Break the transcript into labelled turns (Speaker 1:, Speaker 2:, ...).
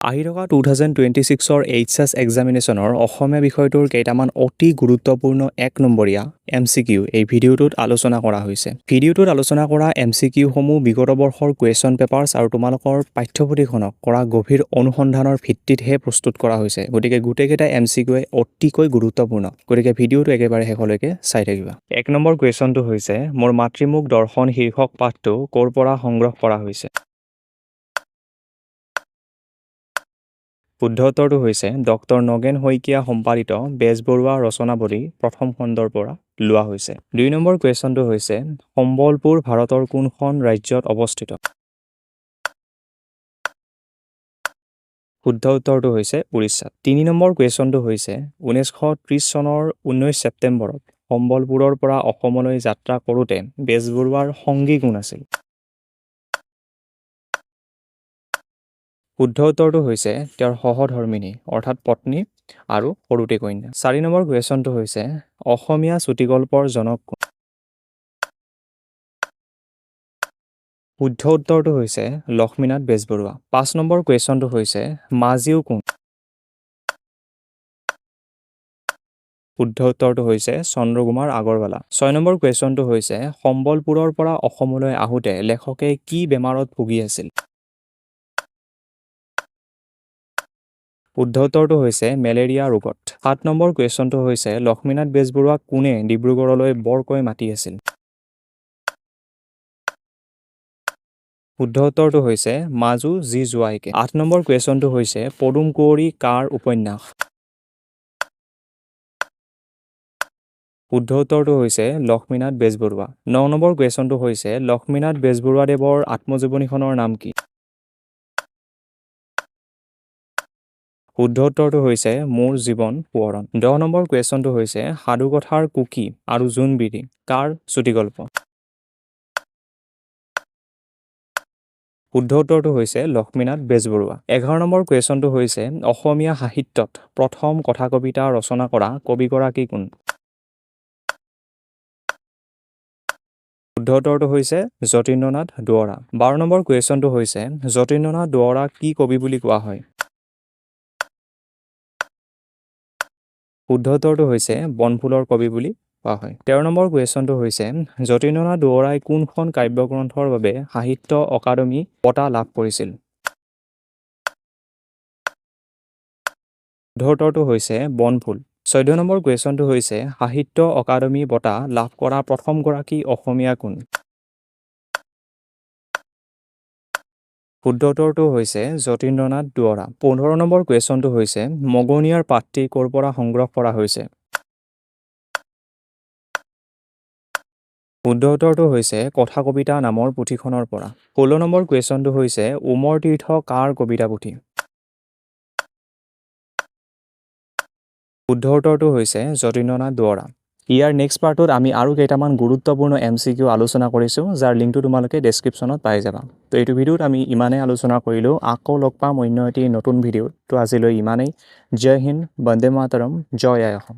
Speaker 1: আহি থকা 2026 𝗂𝗃 এক্সামিনেশ্যনৰ অসমীয়া বিষয়টোৰ কেইটামান অতি গুৰুত্বপূৰ্ণ ১ নম্বৰীয়া MCQ এই ভিডিঅ'টোত আলোচনা কৰা হৈছে। ভিডিঅ'টোত আলোচনা কৰা MCQ সমূহ বিগত বৰ্ষৰ কুৱেশ্যন পেপাৰ্ছ আৰু তোমালোকৰ পাঠ্যপুথিখনক কৰা গভীৰ অনুসন্ধানৰ ভিত্তিতহে প্ৰস্তুত কৰা হৈছে। গতিকে গোটেইকেইটা MCQ অতিকৈ গুৰুত্বপূৰ্ণ। গতিকে ভিডিঅ'টো একেবাৰে শেষলৈকে চাই থাকিবা। ১ নম্বৰ কুৱেশ্যনটো হৈছে মোৰ মাতৃমুখ দৰ্শন শীৰ্ষক পাঠটো ক'ৰ পৰা সংগ্ৰহ কৰা হৈছে? শুদ্ধ উত্তৰটো হৈছে ডক্টৰ নগেন শইকীয়া সম্পাদিত বেজবৰুৱা ৰচনাৱলী প্ৰথম খণ্ডৰ পৰা লোৱা হৈছে। ২ নম্বৰ কুৱেশ্যনটো হৈছে সম্বলপুৰ ভাৰতৰ কোনখন ৰাজ্যত অৱস্থিত? শুদ্ধ উত্তৰটো হৈছে উৰিষ্যাত। ৩ নম্বৰ কুৱেশ্যনটো হৈছে 1930 চনৰ 19 ছেপ্টেম্বৰত সম্বলপুৰৰ পৰা অসমলৈ যাত্ৰা কৰোঁতে বেজবৰুৱাৰ সংগী কোন আছিল? শুদ্ধ উত্তৰটো হৈছে তেওঁৰ সহধৰ্মিনী অৰ্থাৎ পত্নী আৰু সৰুতে কন্যা। ৪ নম্বৰ কুৱেশ্যনটো হৈছে অসমীয়া চুটিগল্পৰ জনক কোন? শুদ্ধ উত্তৰটো হৈছে লক্ষ্মীনাথ বেজবৰুৱা। ৫ নম্বৰ কুৱেশ্যনটো হৈছে মাজীও কোন? শুদ্ধ উত্তৰটো হৈছে চন্দ্ৰকুমাৰ আগৰৱালা। ৬ নম্বৰ কুৱেশ্যনটো হৈছে সম্বলপুৰৰ পৰা অসমলৈ আহোঁতে লেখকে কি বেমাৰত ভুগি আছিল? শুদ্ধ উত্তৰটো হৈছে মেলেৰিয়া ৰোগত। ৭ নম্বৰ কুৱেশ্যনটো হৈছে লক্ষ্মীনাথ বেজবৰুৱাক কোনে ডিব্ৰুগড়লৈ বৰকৈ মাতি আছিল? শুদ্ধ উত্তৰটো হৈছে মাজু জি জোৱাইকে। ৮ নম্বৰ কুৱেশ্যনটো হৈছে পদুম কুঁৱৰী কাৰ উপন্যাস? শুদ্ধ উত্তৰটো হৈছে লক্ষ্মীনাথ বেজবৰুৱা। ৯ নম্বৰ কুৱেশ্যনটো হৈছে লক্ষ্মীনাথ বেজবৰুৱাদেৱৰ আত্মজীৱনীখনৰ নাম কি? শুদ্ধ উত্তৰটো হৈছে মোৰ জীৱন সোঁৱৰণ। ১০ নম্বৰ কুৱেশ্যনটো হৈছে সাধুকথাৰ কুকি আৰু জোনবিৰি কাৰ চুটিগল্প? শুদ্ধ উত্তৰটো হৈছে লক্ষ্মীনাথ বেজবৰুৱা। ১১ নম্বৰ কুৱেশ্যনটো হৈছে অসমীয়া সাহিত্যত প্ৰথম কথা কবিতা ৰচনা কৰা কবিগৰাকী কোন? শুদ্ধ উত্তৰটো হৈছে যতীন্দ্ৰনাথ দুৱৰা। ১২ নম্বৰ কুৱেশ্যনটো হৈছে যতীন্দ্ৰনাথ দুৱৰাক কি কবি বুলি কোৱা হয়? শুদ্ধ উত্তৰটো হৈছে বনফুলৰ কবি বুলি কোৱা হয়। ১৩ নম্বৰ কুৱেশ্যনটো হৈছে যতীন্দ্ৰনাথ দুৱৰাই কোনখন কাব্যগ্ৰন্থৰ বাবে সাহিত্য অকাডেমী বঁটা লাভ কৰিছিল? শুদ্ধ উত্তৰটো হৈছে বনফুল। ১৪ নম্বৰ কুৱেশ্যনটো হৈছে সাহিত্য অকাডেমী বঁটা লাভ কৰা প্ৰথমগৰাকী অসমীয়া কোন? শুদ্ধ উত্তৰটো হৈছে যতীন্দ্ৰনাথ দুৱৰা। ১৫ নম্বৰ কুৱেশ্যনটো হৈছে মগনিয়াৰ পাতটি ক'ৰ পৰা সংগ্ৰহ কৰা হৈছে? শুদ্ধ উত্তৰটো হৈছে কথা কবিতা নামৰ পুথিখনৰ পৰা। ১৬ নম্বৰ কুৱেশ্যনটো হৈছে উমৰ তীৰ্থ কাৰ কবিতা পুথি? শুদ্ধ উত্তৰটো হৈছে যতীন্দ্ৰনাথ দুৱৰা। ইয়াৰ নেক্সট পাৰ্টত আমি আৰু কেইটামান গুৰুত্বপূৰ্ণ MCQ আলোচনা কৰিছোঁ, যাৰ লিংকটো তোমালোকে ডেছক্ৰিপশ্যনত পাই যাবা। তো এইটো ভিডিঅ'ত আমি ইমানেই আলোচনা কৰিলোঁ। আকৌ লগ পাম অন্য এটি নতুন ভিডিঅ'ত। তো আজিলৈ ইমানেই। জয় হিন্দ, বন্দে মাতৰম, জয় আই অসম।